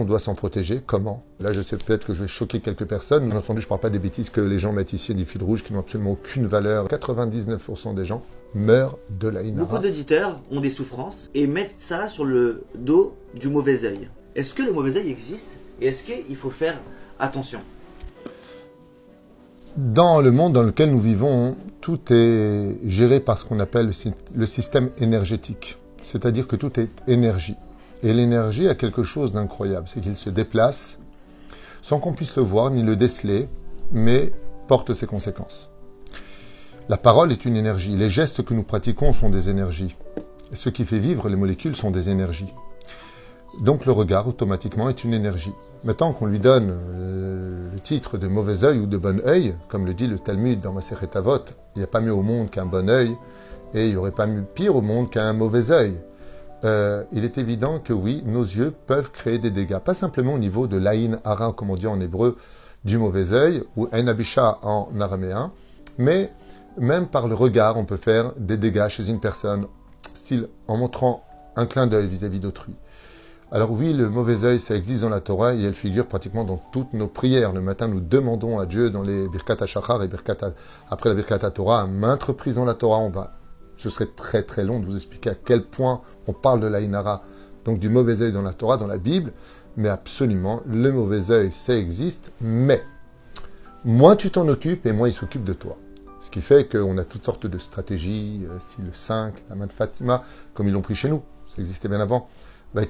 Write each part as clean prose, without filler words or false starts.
On doit s'en protéger. Comment? Là, je sais peut-être que je vais choquer quelques personnes. Bien entendu, je ne parle pas des bêtises que les gens mettent ici, des fils rouges qui n'ont absolument aucune valeur. 99% des gens meurent de la Beaucoup inara. d'auditeurs ont des souffrances et mettent ça sur le dos du mauvais œil. Est-ce que le mauvais œil existe et est-ce qu'il faut faire attention? Dans le monde dans lequel nous vivons, tout est géré par ce qu'on appelle le système énergétique. C'est-à-dire que tout est énergie. Et l'énergie a quelque chose d'incroyable, c'est qu'il se déplace sans qu'on puisse le voir ni le déceler, mais porte ses conséquences. La parole est une énergie. Les gestes que nous pratiquons sont des énergies. Et ce qui fait vivre les molécules sont des énergies. Donc le regard, automatiquement, est une énergie. Maintenant qu'on lui donne le titre de mauvais œil ou de bon œil, comme le dit le Talmud dans Masechet Avot, il n'y a pas mieux au monde qu'un bon œil, et il n'y aurait pas pire au monde qu'un mauvais œil. Il est évident que oui, nos yeux peuvent créer des dégâts. Pas simplement au niveau de l'Aïn Hara, comme on dit en hébreu, du mauvais œil, ou Aïn Abisha en araméen, mais même par le regard, on peut faire des dégâts chez une personne, style en montrant un clin d'œil vis-à-vis d'autrui. Alors oui, le mauvais œil, ça existe dans la Torah et elle figure pratiquement dans toutes nos prières. Le matin, nous demandons à Dieu dans les Birkat HaShachar et après la Birkat HaTorah, à maintes reprises dans la Torah, ce serait très très long de vous expliquer à quel point on parle de l'Aïn Hara, donc du mauvais œil dans la Torah, dans la Bible, mais absolument, le mauvais œil, ça existe, mais moins tu t'en occupes et moins il s'occupe de toi. Ce qui fait qu'on a toutes sortes de stratégies, style le 5, la main de Fatima, comme ils l'ont pris chez nous, ça existait bien avant. Le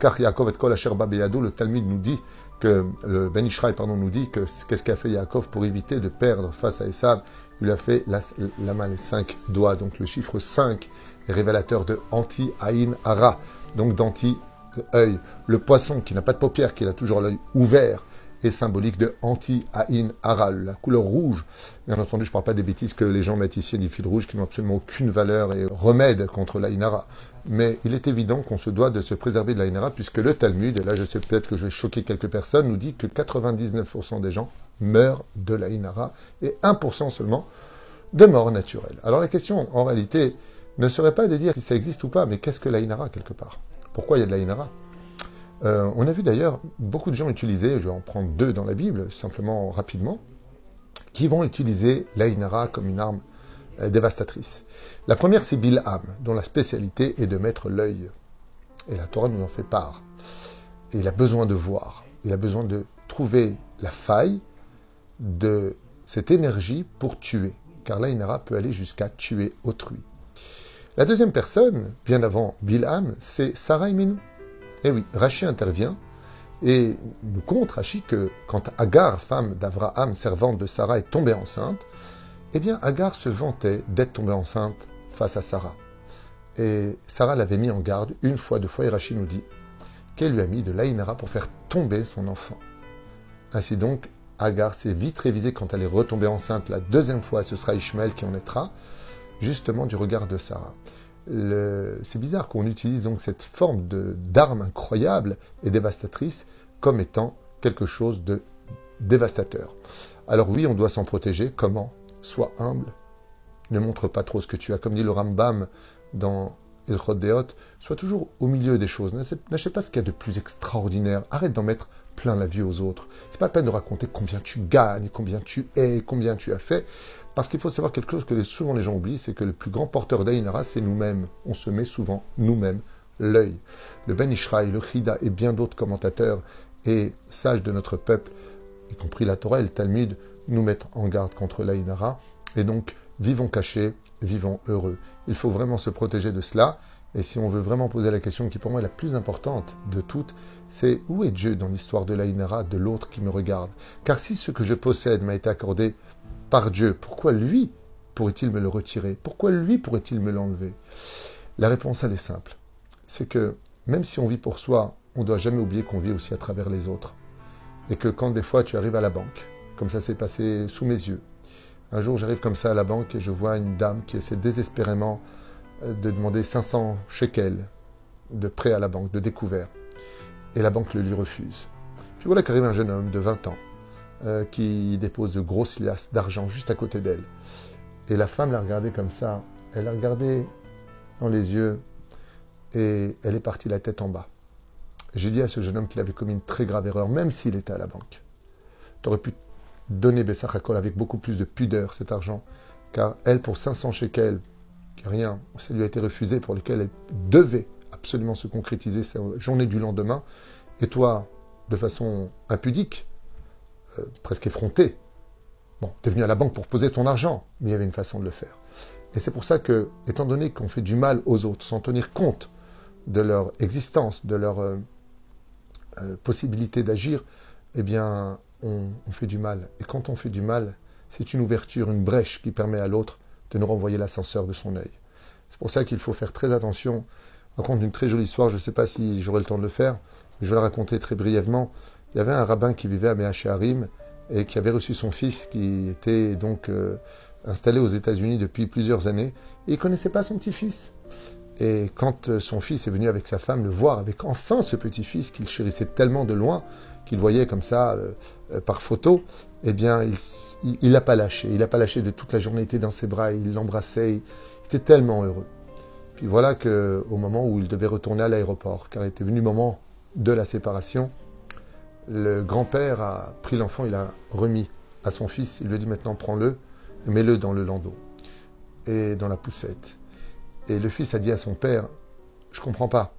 Talmud nous dit que, le Ben Ishraï nous dit que qu'est-ce qu'a fait Yaakov pour éviter de perdre face à Esav. Il a fait la main, les 5 doigts. Donc le chiffre 5 est révélateur de anti-aïn hara, donc d'anti-œil. Le poisson qui n'a pas de paupières, qui a toujours l'œil ouvert, est symbolique de anti-aïn hara, la couleur rouge. Bien entendu, je ne parle pas des bêtises que les gens mettent ici, des fils rouges qui n'ont absolument aucune valeur et remède contre l'Aïn Hara. Mais il est évident qu'on se doit de se préserver de l'Aïn Hara, puisque le Talmud, et là je sais peut-être que je vais choquer quelques personnes, nous dit que 99% des gens meurent de l'Aïn Hara et 1% seulement de mort naturelle. Alors la question, en réalité, ne serait pas de dire si ça existe ou pas, mais qu'est-ce que l'Aïn Hara quelque part? Pourquoi il y a de l'Aïn Hara? On a vu d'ailleurs beaucoup de gens utiliser, je vais en prendre 2 dans la Bible, simplement rapidement, qui vont utiliser l'Aïn Hara comme une arme dévastatrice. La première, c'est Bilham, dont la spécialité est de mettre l'œil. Et la Torah nous en fait part. Et il a besoin de voir. Il a besoin de trouver la faille de cette énergie pour tuer. Car l'Aïn Hara peut aller jusqu'à tuer autrui. La deuxième personne, bien avant Bilham, c'est Sarah Imenu. Eh oui, Rachi intervient et nous conte Rachi que quand Agar, femme d'Abraham, servante de Sarah, est tombée enceinte, eh bien Agar se vantait d'être tombée enceinte face à Sarah. Et Sarah l'avait mis en garde une fois, 2 fois, et Rachi nous dit qu'elle lui a mis de l'Aïn Hara pour faire tomber son enfant. Ainsi donc, Agar s'est vite révisée quand elle est retombée enceinte la 2e fois, ce sera Ishmaël qui en naîtra, justement du regard de Sarah. C'est bizarre qu'on utilise donc cette forme d'arme incroyable et dévastatrice comme étant quelque chose de dévastateur. Alors oui, on doit s'en protéger. Comment? Sois humble. Ne montre pas trop ce que tu as. Comme dit le Rambam dans Ilchot Deot, sois toujours au milieu des choses. N'achète pas ce qu'il y a de plus extraordinaire. Arrête d'en mettre plein la vue aux autres. C'est pas la peine de raconter combien tu gagnes, combien tu es, combien tu as fait. Parce qu'il faut savoir quelque chose que souvent les gens oublient, c'est que le plus grand porteur d'Aïn Hara, c'est nous-mêmes. On se met souvent nous-mêmes l'œil. Le Ben Ishraï, le Chida et bien d'autres commentateurs et sages de notre peuple, y compris la Torah et le Talmud, nous mettent en garde contre l'Aïn Hara. Et donc, vivons cachés, vivons heureux. Il faut vraiment se protéger de cela. Et si on veut vraiment poser la question qui pour moi est la plus importante de toutes, c'est où est Dieu dans l'histoire de l'Aïn Hara, de l'autre qui me regarde? Car si ce que je possède m'a été accordé par Dieu, pourquoi lui pourrait-il me le retirer? Pourquoi lui pourrait-il me l'enlever? La réponse, elle est simple. C'est que même si on vit pour soi, on ne doit jamais oublier qu'on vit aussi à travers les autres. Et que quand des fois tu arrives à la banque, comme ça s'est passé sous mes yeux, un jour j'arrive comme ça à la banque et je vois une dame qui essaie désespérément de demander 500 shekels de prêt à la banque, de découvert. Et la banque le lui refuse. Puis voilà qu'arrive un jeune homme de 20 ans qui dépose de grosses liasses d'argent juste à côté d'elle. Et la femme l'a regardé comme ça, elle l'a regardé dans les yeux et elle est partie la tête en bas. j'ai dit à ce jeune homme qu'il avait commis une très grave erreur, même s'il était à la banque. Tu aurais pu donner Bessach Hakol avec beaucoup plus de pudeur cet argent, car elle, pour 500 shekels, rien, ça lui a été refusé, pour lequel elle devait absolument se concrétiser sa journée du lendemain, et toi, de façon impudique, presque effrontée, bon, tu es venu à la banque pour poser ton argent, mais il y avait une façon de le faire. Et c'est pour ça que, étant donné qu'on fait du mal aux autres, sans tenir compte de leur existence, de leur possibilité d'agir, eh bien, on fait du mal. Et quand on fait du mal, c'est une ouverture, une brèche qui permet à l'autre de nous renvoyer l'ascenseur de son œil. C'est pour ça qu'il faut faire très attention. Je raconte une très jolie histoire, je ne sais pas si j'aurai le temps de le faire, mais je vais la raconter très brièvement. Il y avait un rabbin qui vivait à Mea Shearim et qui avait reçu son fils qui était donc installé aux États-Unis depuis plusieurs années, et il ne connaissait pas son petit-fils. Et quand son fils est venu avec sa femme le voir, avec enfin ce petit-fils qu'il chérissait tellement de loin, qu'il voyait comme ça par photo, eh bien, il l'a pas lâché. Il l'a pas lâché de toute la journée, il était dans ses bras, il l'embrassait, il était tellement heureux. Puis voilà qu'au moment où il devait retourner à l'aéroport, car il était venu le moment de la séparation, le grand-père a pris l'enfant, il l'a remis à son fils, il lui a dit maintenant prends-le, mets-le dans le landau et dans la poussette. Et le fils a dit à son père, je comprends pas,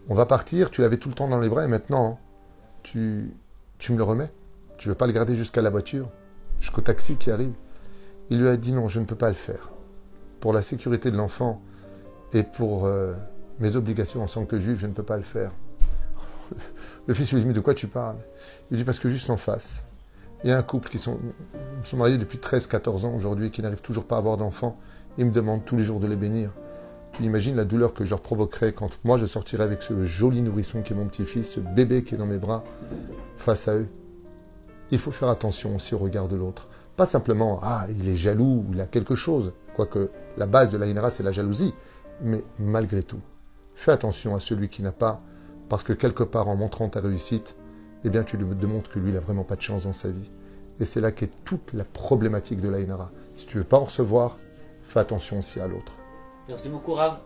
on va partir, tu l'avais tout le temps dans les bras et maintenant tu me le remets, tu veux pas le garder jusqu'à la voiture, jusqu'au taxi qui arrive. Il lui a dit non, je ne peux pas le faire. Pour la sécurité de l'enfant et pour mes obligations en tant que juif, je ne peux pas le faire. Le fils lui dit, mais de quoi tu parles? Il dit, parce que juste en face, il y a un couple qui sont mariés depuis 13-14 ans aujourd'hui, qui n'arrivent toujours pas à avoir d'enfants. Ils me demandent tous les jours de les bénir. Tu imagines la douleur que je leur provoquerai quand moi je sortirai avec ce joli nourrisson qui est mon petit-fils, ce bébé qui est dans mes bras, face à eux. Il faut faire attention aussi au regard de l'autre. Pas simplement, il est jaloux, ou il a quelque chose. Quoique la base de la Hinara, c'est la jalousie. Mais malgré tout, fais attention à celui qui n'a pas, parce que quelque part, en montrant ta réussite, eh bien, tu lui démontres que lui, il n'a vraiment pas de chance dans sa vie. Et c'est là qu'est toute la problématique de la Hinara. Si tu ne veux pas en recevoir, fais attention aussi à l'autre. Merci beaucoup, Rav.